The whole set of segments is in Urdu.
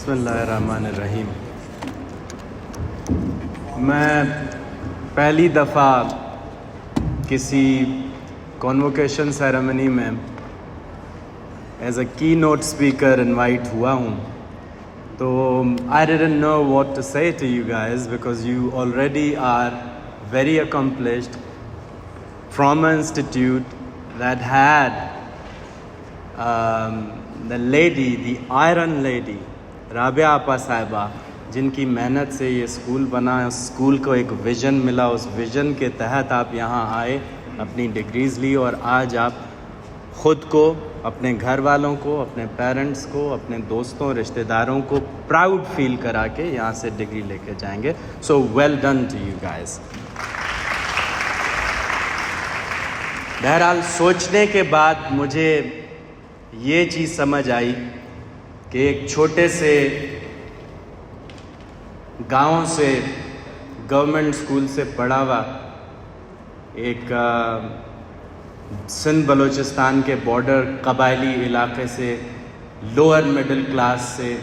بسم اللہ الرحمن الرحیم. میں پہلی دفعہ کسی کانووکیشن سیریمنی میں ایز اے کی نوٹ اسپیکر انوائٹ ہوا ہوں. تو I didn't know what to say to you guys because you already are very accomplished from an institute that had the lady, the Iron Lady, Rabia آپا صاحبہ, جن کی محنت سے یہ اسکول بنا. اس اسکول کو ایک ویژن ملا, اس ویژن کے تحت آپ یہاں آئے, اپنی ڈگریز لی, اور آج آپ خود کو, اپنے گھر والوں کو, اپنے پیرنٹس کو, اپنے دوستوں, رشتہ داروں کو پراؤڈ فیل کرا کے یہاں سے ڈگری لے کے جائیں گے. So well done to you guys. بہرحال سوچنے کے بعد مجھے یہ چیز سمجھ آئی کہ ایک چھوٹے سے گاؤں سے, گورنمنٹ اسکول سے پڑھا ہوا, ایک سندھ بلوچستان کے بارڈر قبائلی علاقے سے, لوور مڈل کلاس سے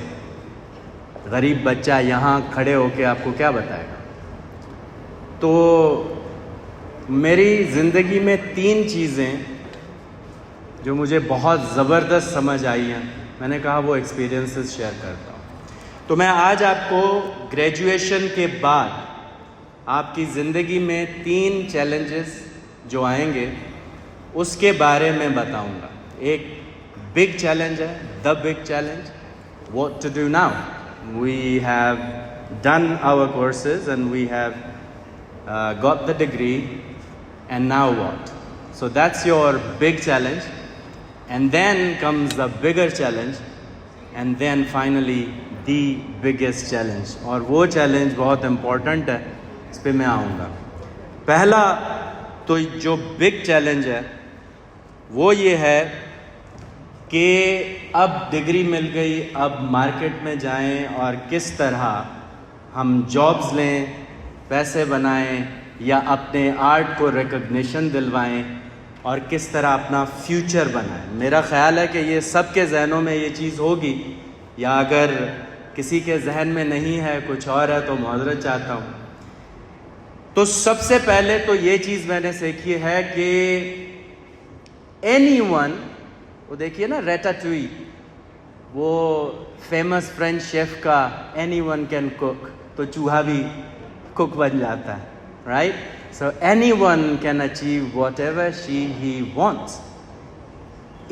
غریب بچہ یہاں کھڑے ہو کے آپ کو کیا بتائے گا. تو میری زندگی میں 3 چیزیں جو مجھے بہت زبردست سمجھ آئی ہیں, میں نے کہا وہ ایکسپیرینسز شیئر کرتا ہوں. تو میں آج آپ کو گریجویشن کے بعد آپ کی زندگی میں 3 چیلنجز جو آئیں گے اس کے بارے میں بتاؤں گا. ایک بگ چیلنج ہے, the big challenge, what to do now. We have done our courses and we have got the degree and now what. So that's your big challenge. And then comes the bigger challenge. And then finally the biggest challenge. اور وہ چیلنج بہت امپورٹنٹ ہے, اس پہ میں آؤں گا. پہلا تو جو بگ چیلنج ہے وہ یہ ہے کہ اب ڈگری مل گئی, اب مارکیٹ میں جائیں اور کس طرح ہم جابز لیں, پیسے بنائیں, یا اپنے آرٹ کو ریکگنیشن دلوائیں, اور کس طرح اپنا فیوچر بنائیں. میرا خیال ہے کہ یہ سب کے ذہنوں میں یہ چیز ہوگی, یا اگر کسی کے ذہن میں نہیں ہے, کچھ اور ہے, تو معذرت چاہتا ہوں. تو سب سے پہلے تو یہ چیز میں نے سیکھی ہے کہ اینی ون, وہ دیکھیے نا ریٹاٹوئی, وہ فیمس فرینچ شیف کا اینی ون کین کوک, تو چوہا بھی کوک بن جاتا ہے, right. So anyone can achieve whatever he wants.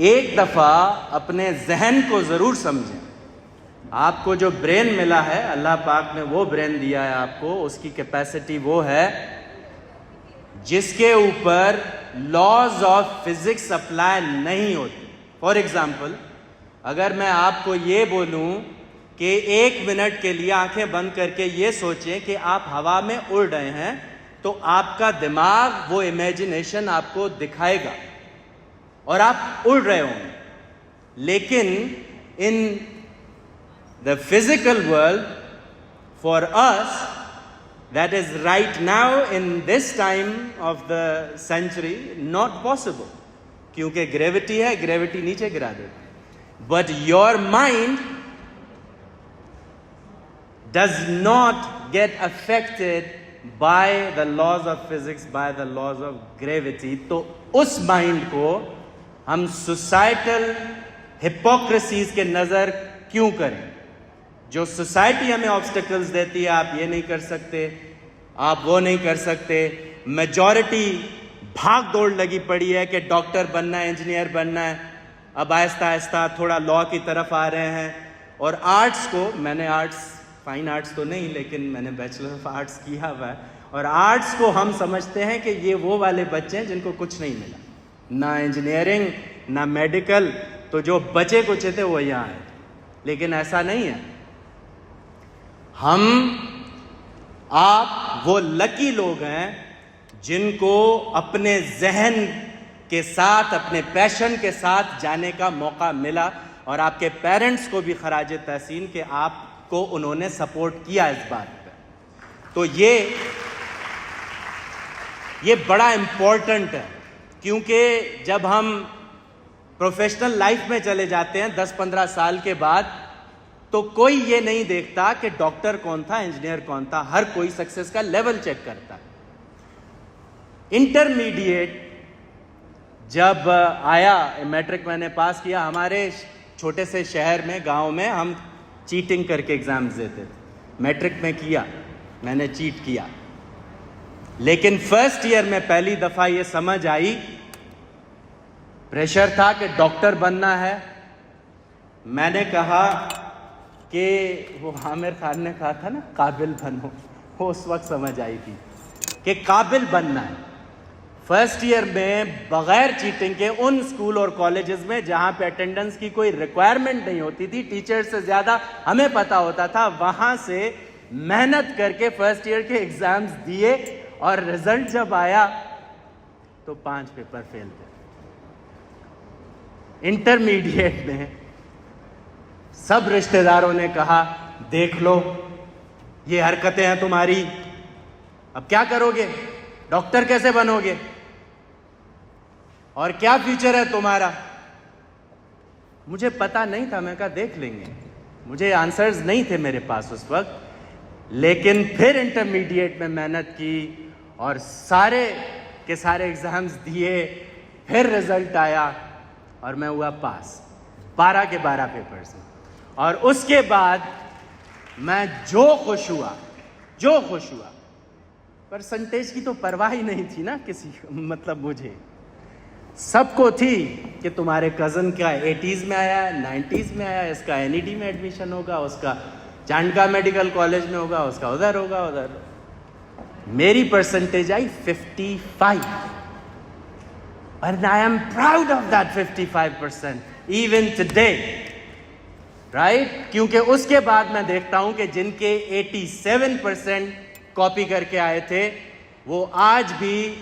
ایک دفعہ اپنے ذہن کو ضرور سمجھیں. آپ کو جو برین ملا ہے, اللہ پاک نے وہ برین دیا ہے آپ کو, اس کی کیپیسٹی وہ ہے جس کے اوپر لاز آف فزکس اپلائی نہیں ہوتے. فار ایگزامپل, اگر میں آپ کو یہ بولوں کہ 1 منٹ کے لیے آنکھیں بند کر کے یہ سوچیں کہ آپ ہوا میں اڑ رہے ہیں, تو آپ کا دماغ وہ امیجنیشن آپ کو دکھائے گا اور آپ اڑ رہے ہوں گے. لیکن in the physical world, for us that is right now in this time of the century not possible, کیونکہ گریوٹی ہے, گریوٹی نیچے گرا دیتی. But your mind does not get affected by the laws of physics, by the laws of gravity. تو اس مائنڈ کو ہم سوسائٹل ہپوکریسیز کے نظر کیوں کریں؟ جو سوسائٹی ہمیں آبسٹیکلز دیتی ہے, آپ یہ نہیں کر سکتے, آپ وہ نہیں کر سکتے. میجورٹی بھاگ دوڑ لگی پڑی ہے کہ ڈاکٹر بننا ہے, انجینئر بننا ہے. اب آہستہ آہستہ تھوڑا لا کی طرف آ رہے ہیں. اور آرٹس کو, میں نے آرٹس, فائن آرٹس تو نہیں, لیکن میں نے بیچلر آف آرٹس کیا ہوا ہے, اور آرٹس کو ہم سمجھتے ہیں کہ یہ وہ والے بچے ہیں جن کو کچھ نہیں ملا, نہ انجینئرنگ نہ میڈیکل, تو جو بچے کچھ تھے وہ یہاں ہیں. لیکن ایسا نہیں ہے. ہم, آپ وہ لکی لوگ ہیں جن کو اپنے ذہن کے ساتھ, اپنے پیشن کے ساتھ جانے کا موقع ملا, اور آپ کے پیرنٹس کو بھی خراج تحسین کہ آپ کو انہوں نے سپورٹ کیا اس بات پہ. تو یہ بڑا امپورٹنٹ ہے, کیونکہ جب ہم پروفیشنل لائف میں چلے جاتے ہیں 10-15 سال کے بعد, تو کوئی یہ نہیں دیکھتا کہ ڈاکٹر کون تھا, انجینئر کون تھا, ہر کوئی سکسیس کا لیول چیک کرتا ہے. انٹرمیڈیٹ جب آیا, میٹرک میں نے پاس کیا, ہمارے چھوٹے سے شہر میں, گاؤں میں ہم چیٹنگ کر کے ایگزامز دیتے تھے. میٹرک میں کیا, میں نے چیٹ کیا, لیکن فرسٹ ایئر میں پہلی دفعہ یہ سمجھ آئی, پریشر تھا کہ ڈاکٹر بننا ہے. میں نے کہا کہ وہ عامر خان نے کہا تھا نا قابل بنو, وہ اس وقت سمجھ آئی تھی کہ قابل بننا ہے. فرسٹ ایئر میں بغیر چیٹنگ کے ان اسکول اور کالجز میں جہاں پہ اٹینڈنس کی کوئی ریکوائرمنٹ نہیں ہوتی تھی, ٹیچر سے زیادہ ہمیں پتا ہوتا تھا, وہاں سے محنت کر کے فرسٹ ایئر کے ایگزامز دیے, اور رزلٹ جب آیا تو 5 پیپر فیل تھے. انٹرمیڈیٹ میں سب رشتہ داروں نے کہا دیکھ لو یہ حرکتیں ہیں تمہاری, اب کیا کرو گے, ڈاکٹر کیسے بنو گے, اور کیا فیوچر ہے تمہارا. مجھے پتا نہیں تھا, میں کہا دیکھ لیں گے, مجھے آنسرز نہیں تھے میرے پاس اس وقت. لیکن پھر انٹرمیڈیٹ میں محنت کی اور سارے کے سارے ایگزامز دیے, پھر رزلٹ آیا اور میں ہوا پاس 12 کے 12 پیپرز میں. اور اس کے بعد میں جو خوش ہوا, پرسنٹیج کی تو پرواہ ہی نہیں تھی نا کسی, مطلب مجھے سب کو تھی کہ تمہارے کزن کا 80s میں آیا, 90s میں آیا, اس کا NED میں ایڈمیشن ہوگا, اس کا چانڈکا میڈیکل کالج میں ہوگا, اس کا ادھر ہوگا. میری percentage I 55, and I am proud of that 55% even today, right? کیونکہ اس کے بعد میں دیکھتا ہوں کہ جن کے 87% کاپی کر کے آئے تھے, وہ آج بھی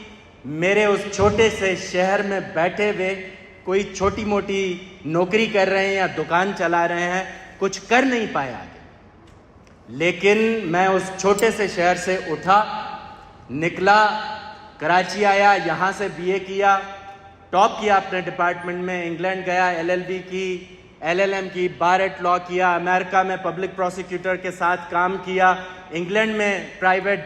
میرے اس چھوٹے سے شہر میں بیٹھے ہوئے کوئی چھوٹی موٹی نوکری کر رہے ہیں یا دکان چلا رہے ہیں, کچھ کر نہیں پائے آگے. لیکن میں اس چھوٹے سے شہر سے اٹھا, نکلا, کراچی آیا, یہاں سے BA کیا, ٹاپ کیا اپنے ڈپارٹمنٹ میں, انگلینڈ گیا, LLB کی, LLM کی, بار ایٹ لا کیا, امریکہ میں پبلک پروسیکیوٹر کے ساتھ کام کیا, انگلینڈ میں پرائیویٹ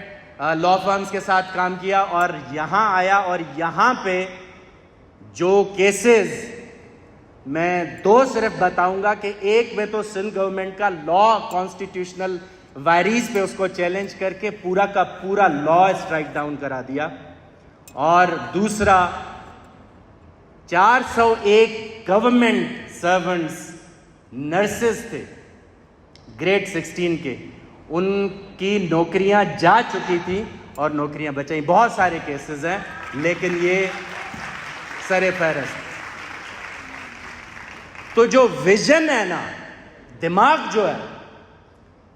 لا فرمز کے ساتھ کام کیا, اور یہاں آیا. اور یہاں پہ جو کیسز میں 2 صرف بتاؤں گا کہ ایک میں تو سندھ گورنمنٹ کا لا کانسٹیٹیوشنل وائریز پہ اس کو چیلنج کر کے پورا کا پورا لا اسٹرائک ڈاؤن کرا دیا, اور دوسرا 401 گورنمنٹ سرونٹس نرسز تھے گریڈ 16 کے, ان کی نوکریاں جا چکی تھی اور نوکریاں بچائیں. بہت سارے کیسز ہیں لیکن یہ سر فہرست. تو جو ویژن ہے نا, دماغ جو ہے,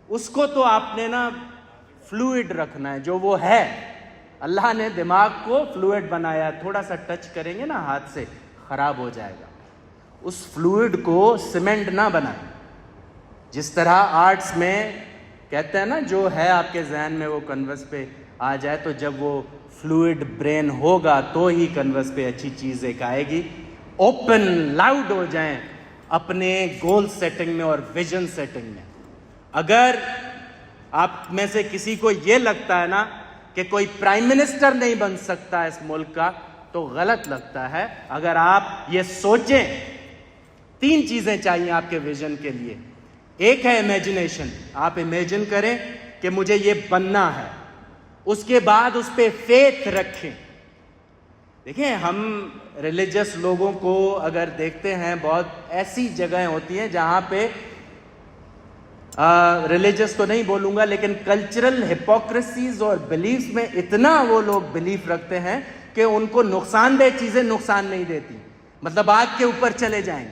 اس کو تو آپ نے نا فلوئڈ رکھنا ہے, جو وہ ہے. اللہ نے دماغ کو فلوئڈ بنایا, تھوڑا سا ٹچ کریں گے نا ہاتھ سے خراب ہو جائے گا. اس فلوئڈ کو سیمنٹ نہ بنائیں. جس طرح آرٹس میں کہتے ہیں نا, جو ہے آپ کے ذہن میں وہ کنوس پہ آ جائے, تو جب وہ فلوئڈ برین ہوگا تو ہی کنوس پہ اچھی چیز ایک آئے گی. اوپن لاؤڈ ہو جائیں اپنے گول سیٹنگ میں اور ویژن سیٹنگ میں. اگر آپ میں سے کسی کو یہ لگتا ہے نا کہ کوئی پرائم منسٹر نہیں بن سکتا اس ملک کا, تو غلط لگتا ہے. اگر آپ یہ سوچیں, 3 چیزیں چاہیے آپ کے ویژن کے لیے. ایک ہے امیجنیشن, آپ امیجن کریں کہ مجھے یہ بننا ہے. اس کے بعد اس پہ فیتھ رکھیں. دیکھیں, ہم ریلیجس لوگوں کو اگر دیکھتے ہیں, بہت ایسی جگہیں ہوتی ہیں جہاں پہ ریلیجس تو نہیں بولوں گا, لیکن کلچرل ہپوکریسیز اور بلیفز میں اتنا وہ لوگ بلیف رکھتے ہیں کہ ان کو نقصان دہ چیزیں نقصان نہیں دیتی. مطلب آگ کے اوپر چلے جائیں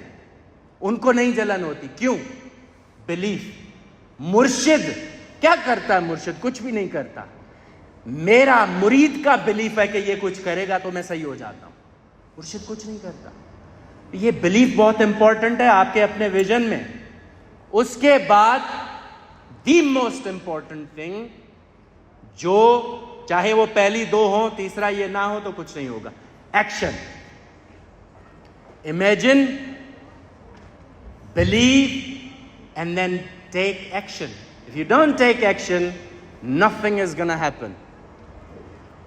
ان کو نہیں جلن ہوتی. کیوں؟ بلیف. مرشد کیا کرتا ہے؟ مرشد کچھ بھی نہیں کرتا. میرا مرید کا بلیف ہے کہ یہ کچھ کرے گا تو میں صحیح ہو جاتا ہوں. مرشد کچھ نہیں کرتا. یہ بلیف بہت امپورٹنٹ ہے آپ کے اپنے ویژن میں. اس کے بعد دی موسٹ امپورٹنٹ تھنگ, جو چاہے وہ پہلی 2 ہوں, تیسرا یہ نہ ہو تو کچھ نہیں ہوگا, action. Imagine, believe, and then take action. If you don't take action, nothing is gonna happen.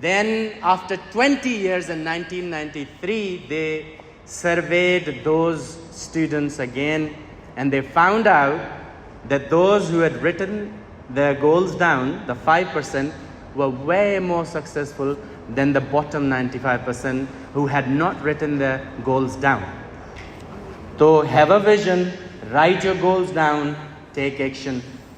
Then after 20 years in 1993 they surveyed those students again and they found out that those who had written their goals down, the 5%, were way more successful than the bottom 95% who had not written their goals down. So have a vision, write your goals down, take action.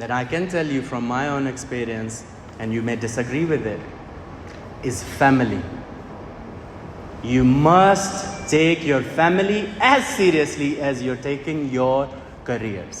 that I can tell you from my own experience, and you may disagree with it, is family. You must take your family as seriously as you're taking your careers.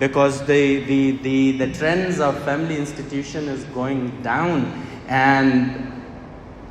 because the trends of family institution is going down. And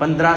15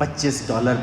$25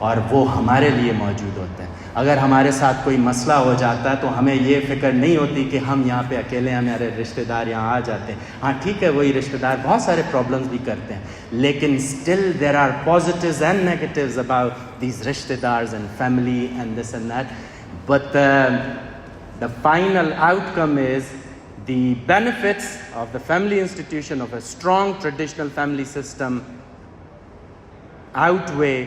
اور وہ ہمارے لیے موجود ہوتے ہیں. اگر ہمارے ساتھ کوئی مسئلہ ہو جاتا ہے تو ہمیں یہ فکر نہیں ہوتی کہ ہم یہاں پہ اکیلے ہیں, ہمارے رشتہ دار یہاں آ جاتے ہیں. ہاں ٹھیک ہے, وہی رشتہ دار بہت سارے پرابلمس بھی کرتے ہیں, لیکن still there are positives and negatives about these رشتہ دارز and family and this and that. But the final outcome is the benefits of the family institution of a strong traditional family system outweigh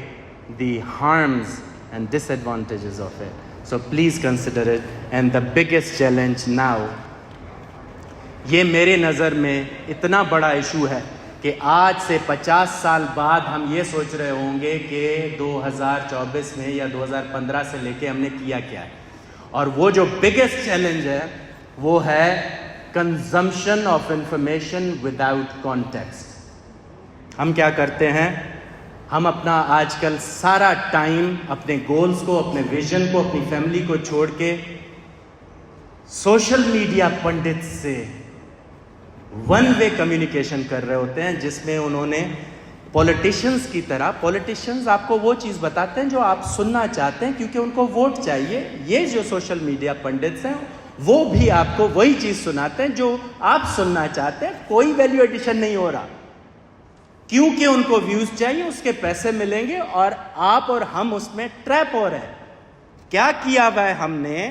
the harms and disadvantages of it. So please consider it. And the biggest challenge now, یہ میرے نظر میں اتنا بڑا ایشو ہے کہ آج سے 50 سال بعد ہم یہ سوچ رہے ہوں گے کہ 2024 میں یا 2015 سے لے کے ہم نے کیا کیا ہے. اور وہ جو بگیسٹ چیلنج ہے وہ ہے consumption of information without context. ہم کیا کرتے ہیں, ہم اپنا آج کل سارا ٹائم اپنے گولز کو, اپنے ویژن کو, اپنی فیملی کو چھوڑ کے سوشل میڈیا پنڈت سے ون وے کمیونیکیشن کر رہے ہوتے ہیں, جس میں انہوں نے پولیٹیشنز کی طرح, پولیٹیشنز آپ کو وہ چیز بتاتے ہیں جو آپ سننا چاہتے ہیں کیونکہ ان کو ووٹ چاہیے. یہ جو سوشل میڈیا پنڈتس ہیں وہ بھی آپ کو وہی چیز سناتے ہیں جو آپ سننا چاہتے ہیں. کوئی ویلیو ایڈیشن نہیں ہو رہا, کیونکہ ان کو ویوز چاہیے, اس کے پیسے ملیں گے, اور آپ اور ہم اس میں ٹریپ ہو رہے ہیں. کیا کیا ہوا ہے ہم نے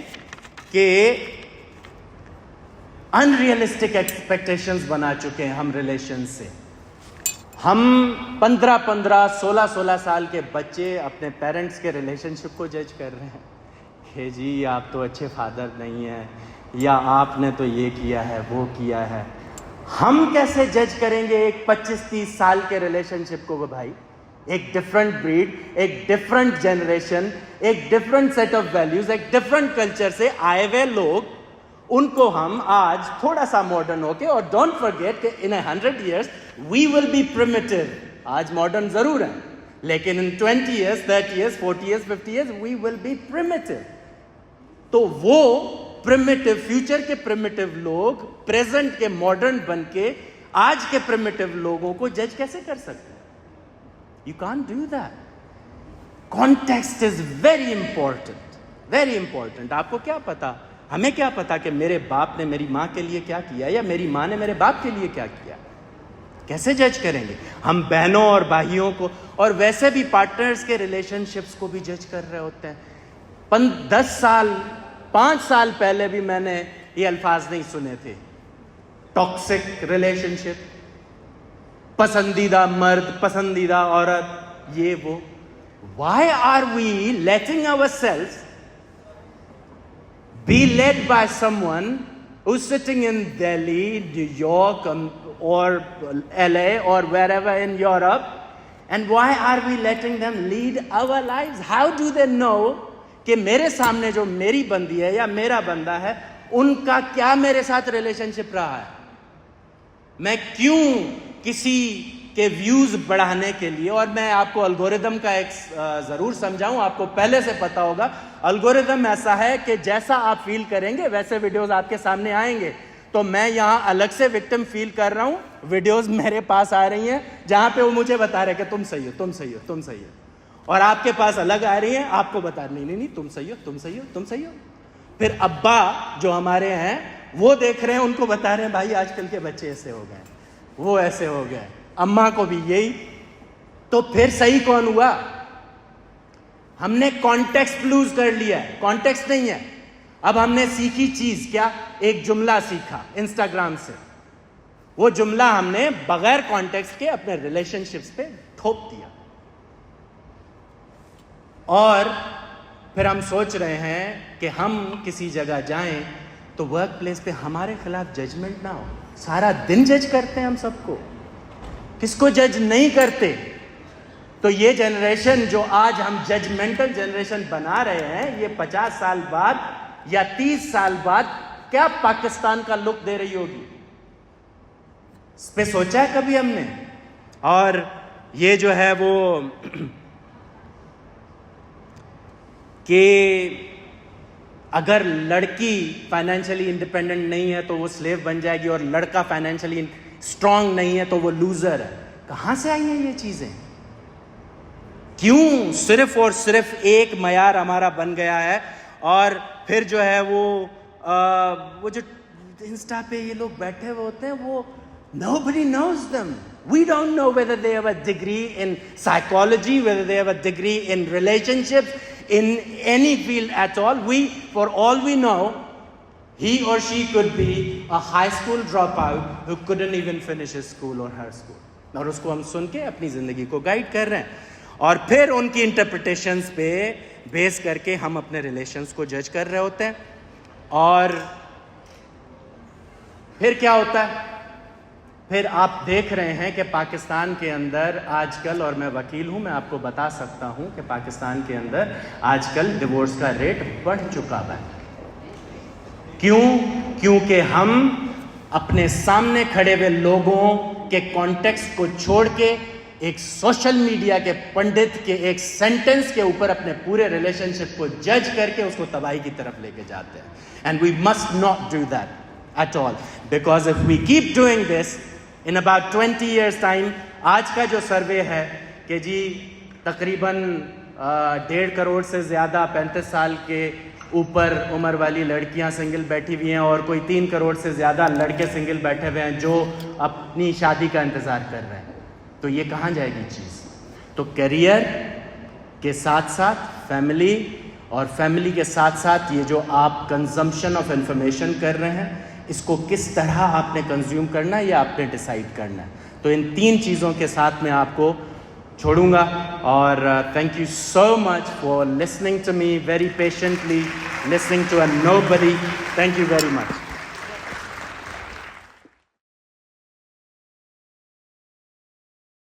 کہ ان ریئلسٹک ایکسپیکٹیشنز بنا چکے ہیں ہم ریلیشن سے. ہم 15 16 سال کے بچے اپنے پیرنٹس کے ریلیشن شپ کو جج کر رہے ہیں کہ جی آپ تو اچھے فادر نہیں ہیں, یا آپ نے تو یہ کیا ہے وہ کیا ہے. ہم کیسے جج کریں گے ایک 25-30 سال کے ریلیشن شپ کو بھائی؟ ایک ڈفرنٹ بریڈ, ایک ڈفرنٹ جنریشن, ایک ڈفرنٹ سیٹ آف ویلیوز, ایک ڈفرنٹ کلچر سے آئے ہوئے لوگ, ان کو ہم آج تھوڑا سا ماڈرن ہو کے, اور ڈونٹ فرگیٹ کہ ان 100 years we will be primitive. آج ماڈرن ضرور ہیں لیکن in 20 years, 30 years, 40 years, 50 years we will be primitive. تو وہ پریمیٹیو, فیوچر کے پریمیٹیو لوگ پریزنٹ کے ماڈرن بن کے آج کے پریمیٹیو لوگوں کو جج کیسے کر سکتے ہیں؟ You can't do that. Context is very important, very important. آپ کو کیا پتا, ہمیں کیا پتا کہ میرے باپ نے میری ماں کے لیے کیا کیا یا میری ماں نے میرے باپ کے لیے کیا کیا؟ کیسے جج کریں گے ہم بہنوں اور بھائیوں کو؟ اور ویسے بھی پارٹنرز کے ریلیشن شپس کو بھی جج کر رہے ہوتے ہیں. 5 سال پہلے بھی میں نے یہ الفاظ نہیں سنے تھے, ٹاکسک ریلیشن شپ, پسندیدہ مرد, پسندیدہ عورت, یہ وہ. Why are we letting ourselves be led by someone who's sitting in Delhi, New York, or LA, or wherever in Europe, and why are we letting them lead our lives? How do they know کہ میرے سامنے جو میری بندی ہے یا میرا بندہ ہے ان کا کیا میرے ساتھ ریلیشن شپ رہا ہے؟ میں کیوں کسی کے ویوز بڑھانے کے لیے, اور میں آپ کو الگوریدم کا ایک ضرور سمجھاؤں, آپ کو پہلے سے پتا ہوگا الگوریدم ایسا ہے کہ جیسا آپ فیل کریں گے ویسے ویڈیوز آپ کے سامنے آئیں گے. تو میں یہاں الگ سے وکٹم فیل کر رہا ہوں, ویڈیوز میرے پاس آ رہی ہیں جہاں پہ وہ مجھے بتا رہے کہ تم صحیح ہو, تم صحیح ہو, تم صحیح ہو, اور آپ کے پاس الگ آ رہی ہیں آپ کو بتا رہے نہیں تم صحیح ہو, تم صحیح ہو, تم صحیح ہو. پھر ابا جو ہمارے ہیں وہ دیکھ رہے ہیں, ان کو بتا رہے ہیں بھائی آج کل کے بچے ایسے ہو گئے, وہ ایسے ہو گئے, اماں کو بھی یہی. تو پھر صحیح کون ہوا؟ ہم نے کانٹیکسٹ لوز کر لیا ہے, کانٹیکسٹ نہیں ہے. اب ہم نے سیکھی چیز کیا, ایک جملہ سیکھا انسٹاگرام سے, وہ جملہ ہم نے بغیر کانٹیکسٹ کے اپنے ریلیشن شپس پہ تھوپ دیا, اور پھر ہم سوچ رہے ہیں کہ ہم کسی جگہ جائیں تو ورک پلیس پہ ہمارے خلاف ججمنٹ نہ ہو. سارا دن جج کرتے ہیں ہم سب کو, کس کو جج نہیں کرتے. تو یہ جنریشن جو آج ہم ججمنٹل جنریشن بنا رہے ہیں, یہ 50 سال بعد یا 30 سال بعد کیا پاکستان کا لک دے رہی ہوگی؟ اس پہ سوچا ہے کبھی ہم نے؟ اور یہ جو ہے وہ کہ اگر لڑکی فائنینشلی انڈیپینڈنٹ نہیں ہے تو وہ سلیو بن جائے گی, اور لڑکا فائنینشلی اسٹرانگ نہیں ہے تو وہ لوزر ہے. کہاں سے آئی ہیں یہ چیزیں؟ کیوں صرف اور صرف ایک معیار ہمارا بن گیا ہے, اور پھر جو ہے وہ جو انسٹا پہ یہ لوگ بیٹھے ہوئے ہوتے ہیں, وہ nobody knows them. We don't know whether they have a degree in psychology, whether they have a degree in relationships, in any field at all. For all we know, he or she could be a high school dropout who couldn't even finish his school or her school. اور اس کو ہم سن کے اپنی زندگی کو گائیڈ کر رہے ہیں, اور پھر ان کی انٹرپریٹیشنز پہ بیس کر کے ہم اپنے ریلیشنز کو جج کر رہے ہوتے ہیں. اور پھر کیا ہوتا ہے, پھر آپ دیکھ رہے ہیں کہ پاکستان کے اندر آج کل, اور میں وکیل ہوں, میں آپ کو بتا سکتا ہوں کہ پاکستان کے اندر آج کل ڈیورس کا ریٹ بڑھ چکا ہے. کیوں؟ کیونکہ ہم اپنے سامنے کھڑے ہوئے لوگوں کے کانٹیکسٹ کو چھوڑ کے ایک سوشل میڈیا کے پنڈت کے ایک سینٹنس کے اوپر اپنے پورے ریلیشن شپ کو جج کر کے اس کو تباہی کی طرف لے کے جاتے ہیں. And we must not do that at all, because if we keep doing this in about 20 years time, آج کا جو سروے ہے کہ جی تقریباً 1.5 کروڑ سے زیادہ 35 سال کے اوپر عمر والی لڑکیاں سنگل بیٹھی ہوئی ہیں, اور کوئی 3 کروڑ سے زیادہ لڑکے سنگل بیٹھے ہوئے ہیں جو اپنی شادی کا انتظار کر رہے ہیں. تو یہ کہاں جائے گی چیز؟ تو کیریئر کے ساتھ ساتھ فیملی, اور فیملی کے ساتھ ساتھ یہ جو آپ کنزمپشن آف انفارمیشن کر رہے ہیں, اس کو کس طرح آپ نے کنزیوم کرنا ہے یہ آپ نے ڈیسائیڈ کرنا ہے. تو ان 3 چیزوں کے ساتھ میں آپ کو چھوڑوں گا, اور thank you so much for listening to me very patiently, listening to a nobody. Thank you very much.